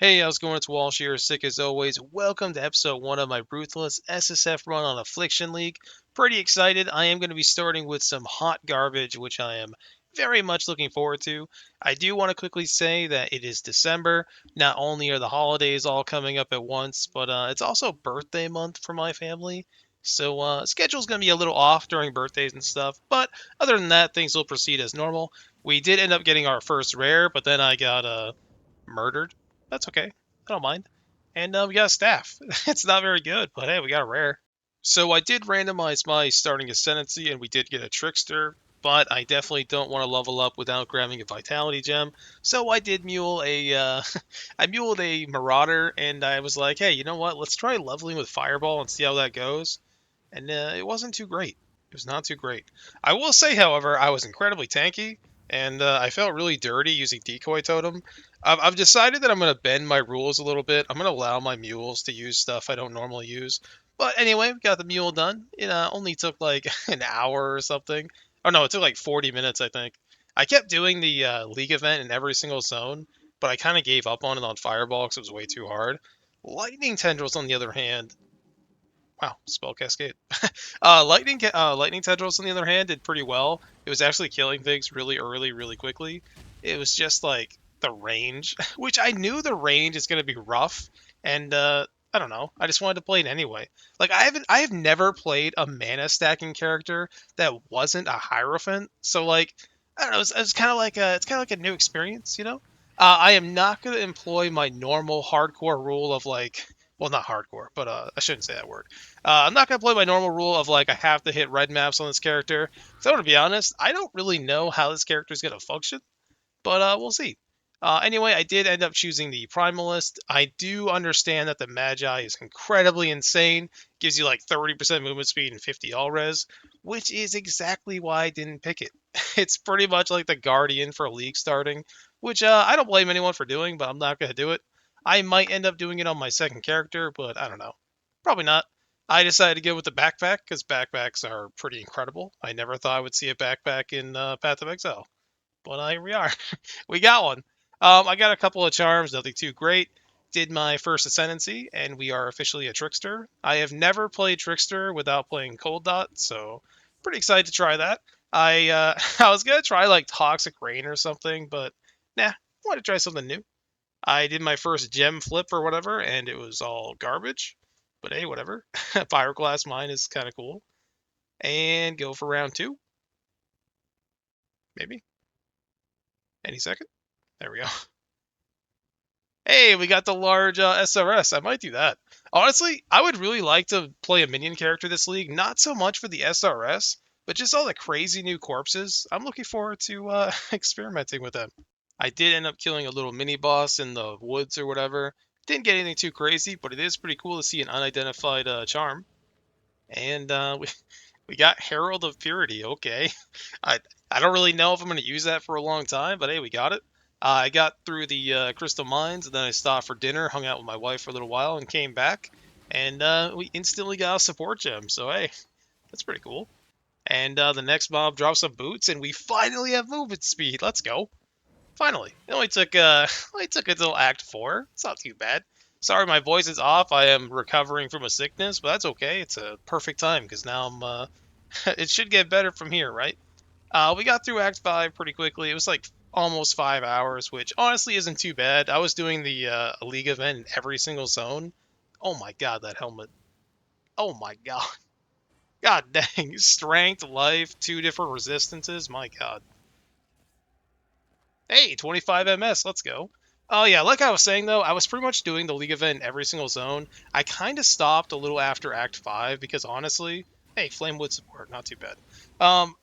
Hey, how's it going? It's Walsh here, sick as always. Welcome to episode 1 of my Ruthless SSF run on Affliction League. Pretty excited. I am going to be starting with some hot garbage, which I am very much looking forward to. I do want to quickly say that it is December. Not only are the holidays all coming up at once, but it's also birthday month for my family. So schedule's going to be a little off during birthdays and stuff. But other than that, things will proceed as normal. We did end up getting our first rare, but then I got murdered. That's okay. I don't mind. And we got a staff. It's not very good, but hey, we got a rare. So I did randomize my starting Ascendancy, and we did get a Trickster, but I definitely don't want to level up without grabbing a Vitality Gem. So I did mule a, I muled a Marauder, and I was like, hey, you know what? Let's try leveling with Fireball and see how that goes. And it wasn't too great. It was not too great. I will say, however, I was incredibly tanky, and I felt really dirty using Decoy Totem. I've decided that I'm going to bend my rules a little bit. I'm going to allow my mules to use stuff I don't normally use. But anyway, we got the mule done. It only took like an hour or something. Oh no, it took like 40 minutes, I think. I kept doing the league event in every single zone, but I kind of gave up on it on Fireball because it was way too hard. Lightning Tendrils, on the other hand, wow, spell cascade. Lightning Tendrils, on the other hand, did pretty well. It was actually killing things really early, really quickly. It was just like the range, which I knew the range is going to be rough, and I don't know. I just wanted to play it anyway. Like I have never played a mana stacking character that wasn't a Hierophant. So like, I don't know. It's kind of like it's kind of like a new experience, you know. I am not going to employ my normal hardcore rule of like, well, not hardcore, but I shouldn't say that word. I'm not going to play my normal rule of like I have to hit red maps on this character. So I'm going to be honest, I don't really know how this character is going to function, but we'll see. Anyway, I did end up choosing the Primalist. I do understand that the Magi is incredibly insane. Gives you like 30% movement speed and 50 all res, which is exactly why I didn't pick it. It's pretty much like the Guardian for League starting, which I don't blame anyone for doing, but I'm not going to do it. I might end up doing it on my second character, but I don't know. Probably not. I decided to go with the backpack because backpacks are pretty incredible. I never thought I would see a backpack in Path of Exile, but here we are. We got one. I got a couple of charms, nothing too great. Did my first Ascendancy, and we are officially a Trickster. I have never played Trickster without playing Cold Dot, so pretty excited to try that. I was gonna try like Toxic Rain or something, but nah, wanted to try something new. I did my first gem flip or whatever, and it was all garbage. But hey, whatever. Fireglass mine is kind of cool. And go for round two, maybe. Any second. There we go. Hey, we got the large SRS. I might do that. Honestly, I would really like to play a minion character this league. Not so much for the SRS, but just all the crazy new corpses. I'm looking forward to experimenting with them. I did end up killing a little mini boss in the woods or whatever. Didn't get anything too crazy, but it is pretty cool to see an unidentified charm. And we got Herald of Purity. Okay, I I don't really know if I'm going to use that for a long time, but hey, we got it. I got through the Crystal Mines, and then I stopped for dinner, hung out with my wife for a little while, and came back. And we instantly got a support gem. So hey, that's pretty cool. And the next mob drops some boots, and we finally have movement speed. Let's go. Finally, it only took only took until Act 4. It's not too bad. Sorry, my voice is off. I am recovering from a sickness, but that's okay. It's a perfect time because now I'm. It should get better from here, right? We got through Act 5 pretty quickly. It was like almost 5 hours, which honestly isn't too bad. I was doing the league event in every single zone. Oh my god, that helmet. Oh my god. God dang. Strength, life, two different resistances. My god. Hey, 25 MS, let's go. Oh yeah, like I was saying though, I was pretty much doing the league event in every single zone. I kind of stopped a little after Act 5 because honestly, hey, Flamewood support, not too bad.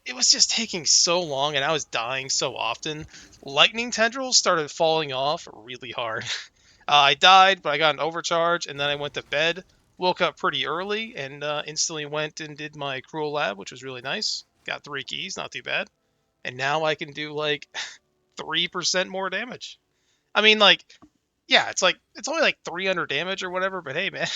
It was just taking so long and I was dying so often. Lightning Tendrils started falling off really hard. I died, but I got an overcharge and then I went to bed. Woke up pretty early and instantly went and did my Cruel Lab, which was really nice. Got 3 keys, not too bad. And now I can do like 3% more damage. I mean, like, yeah, it's like it's only like 300 damage or whatever, but hey, man,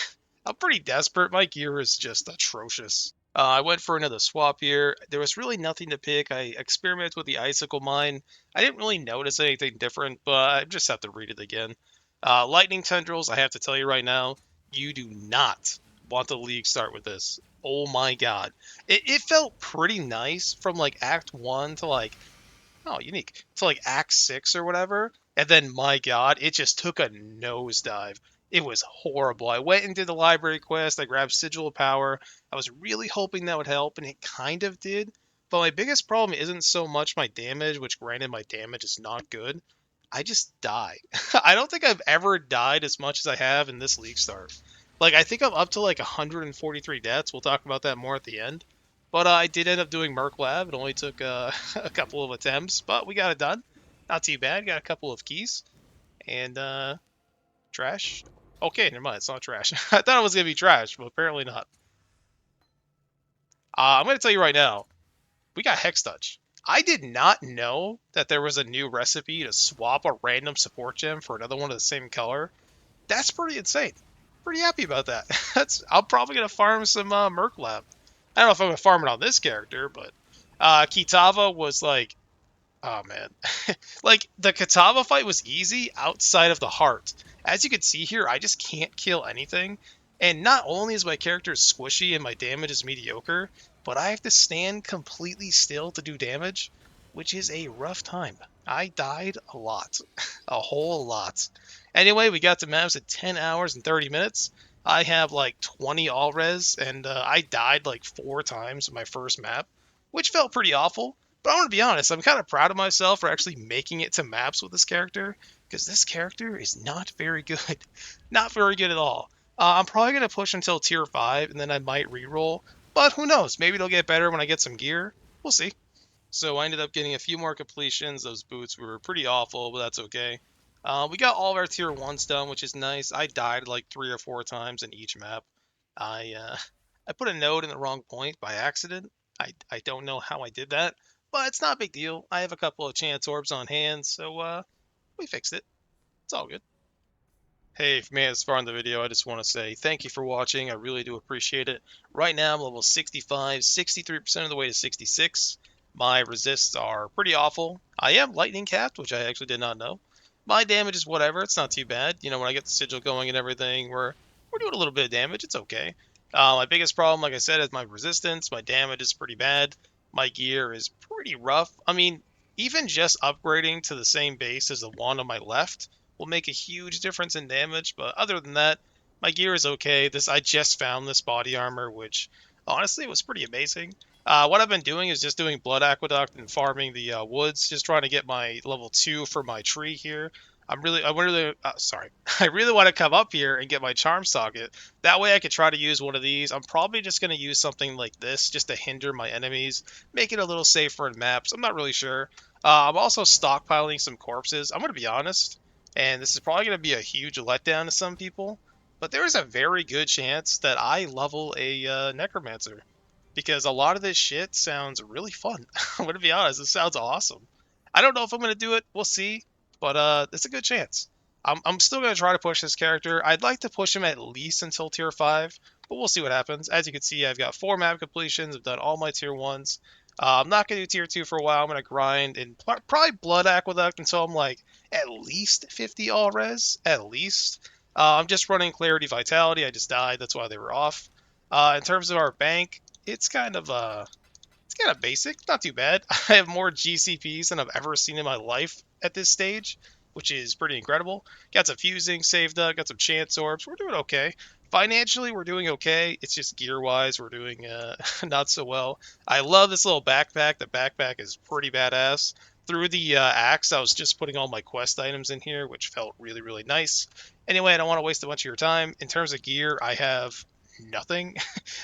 I'm pretty desperate. My gear is just atrocious. I went for another swap here. There was really nothing to pick. I experimented with the icicle mine. I didn't really notice anything different, but I just have to read it again. Lightning Tendrils, I have to tell you right now, you do not want the league start with this. Oh my god. It felt pretty nice from like Act 1 to like, oh, unique, to like Act 6 or whatever. And then, my god, it just took a nosedive. It was horrible. I went and did the library quest. I grabbed Sigil of Power. I was really hoping that would help, and it kind of did. But my biggest problem isn't so much my damage, which granted my damage is not good. I just die. I don't think I've ever died as much as I have in this league start. Like, I think I'm up to like 143 deaths. We'll talk about that more at the end. But I did end up doing Merc Lab. It only took a couple of attempts, but we got it done. Not too bad. Got a couple of keys. And trash. Okay, never mind. It's not trash. I thought it was going to be trash, but apparently not. I'm going to tell you right now, we got Hex Touch. I did not know that there was a new recipe to swap a random support gem for another one of the same color. That's pretty insane. Pretty happy about that. I'm probably going to farm some Merc Lab. I don't know if I'm going to farm it on this character, but Kitava was like, oh man. Like, the Kitava fight was easy outside of the heart. As you can see here, I just can't kill anything. And not only is my character squishy and my damage is mediocre, but I have to stand completely still to do damage, which is a rough time. I died a lot. A whole lot. Anyway, we got to maps at 10 hours and 30 minutes. I have like 20 all res, and I died like 4 times in my first map, which felt pretty awful. But I want to be honest, I'm kind of proud of myself for actually making it to maps with this character, because this character is not very good. Not very good at all. I'm probably going to push until tier 5, and then I might reroll. But who knows? Maybe it'll get better when I get some gear. We'll see. So I ended up getting a few more completions. Those boots were pretty awful, but that's okay. We got all of our tier 1s done, which is nice. I died like 3 or 4 times in each map. I put a node in the wrong point by accident. I don't know how I did that, but it's not a big deal. I have a couple of chance orbs on hand, so we fixed it. It's all good. Hey, if you made it this far in the video, I just want to say thank you for watching. I really do appreciate it. Right now, I'm level 65, 63% of the way to 66. My resists are pretty awful. I am lightning capped, which I actually did not know. My damage is whatever. It's not too bad. You know, when I get the sigil going and everything, we're doing a little bit of damage. It's okay. My biggest problem, like I said, is my resistance. My damage is pretty bad. My gear is pretty rough. I mean, even just upgrading to the same base as the one on my left will make a huge difference in damage, but other than that, my gear is okay. I just found this body armor, which honestly was pretty amazing. What I've been doing is just doing Blood Aqueduct and farming the woods, just trying to get my level 2 for my tree here. I really I really want to come up here and get my charm socket. That way I could try to use one of these. I'm probably just going to use something like this just to hinder my enemies, make it a little safer in maps. I'm not really sure. I'm also stockpiling some corpses. I'm going to be honest, and this is probably going to be a huge letdown to some people, but there is a very good chance that I level a Necromancer, because a lot of this shit sounds really fun. I'm going to be honest, it sounds awesome. I don't know if I'm going to do it, we'll see, but it's a good chance. I'm still going to try to push this character. I'd like to push him at least until tier 5, but we'll see what happens. As you can see, I've got 4 map completions, I've done all my tier 1s. I'm not going to do tier 2 for a while. I'm going to grind and probably Blood Aqueduct until I'm like at least 50 all res, at least. I'm just running Clarity Vitality. I just died. That's why they were off. In terms of our bank, it's kind of basic, not too bad. I have more GCPs than I've ever seen in my life at this stage, which is pretty incredible. Got some fusing saved up, got some chance orbs. We're doing okay. Financially, we're doing okay. It's just gear-wise, we're doing not so well. I love this little backpack. The backpack is pretty badass. Through the axe, I was just putting all my quest items in here, which felt really, really nice. Anyway, I don't want to waste a bunch of your time. In terms of gear, I have nothing.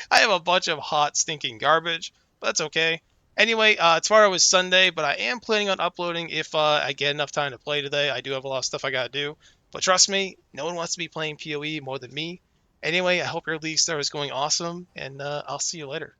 I have a bunch of hot, stinking garbage, but that's okay. Anyway, tomorrow is Sunday, but I am planning on uploading if I get enough time to play today. I do have a lot of stuff I gotta do, but trust me, no one wants to be playing PoE more than me. Anyway, I hope your league start is going awesome, and I'll see you later.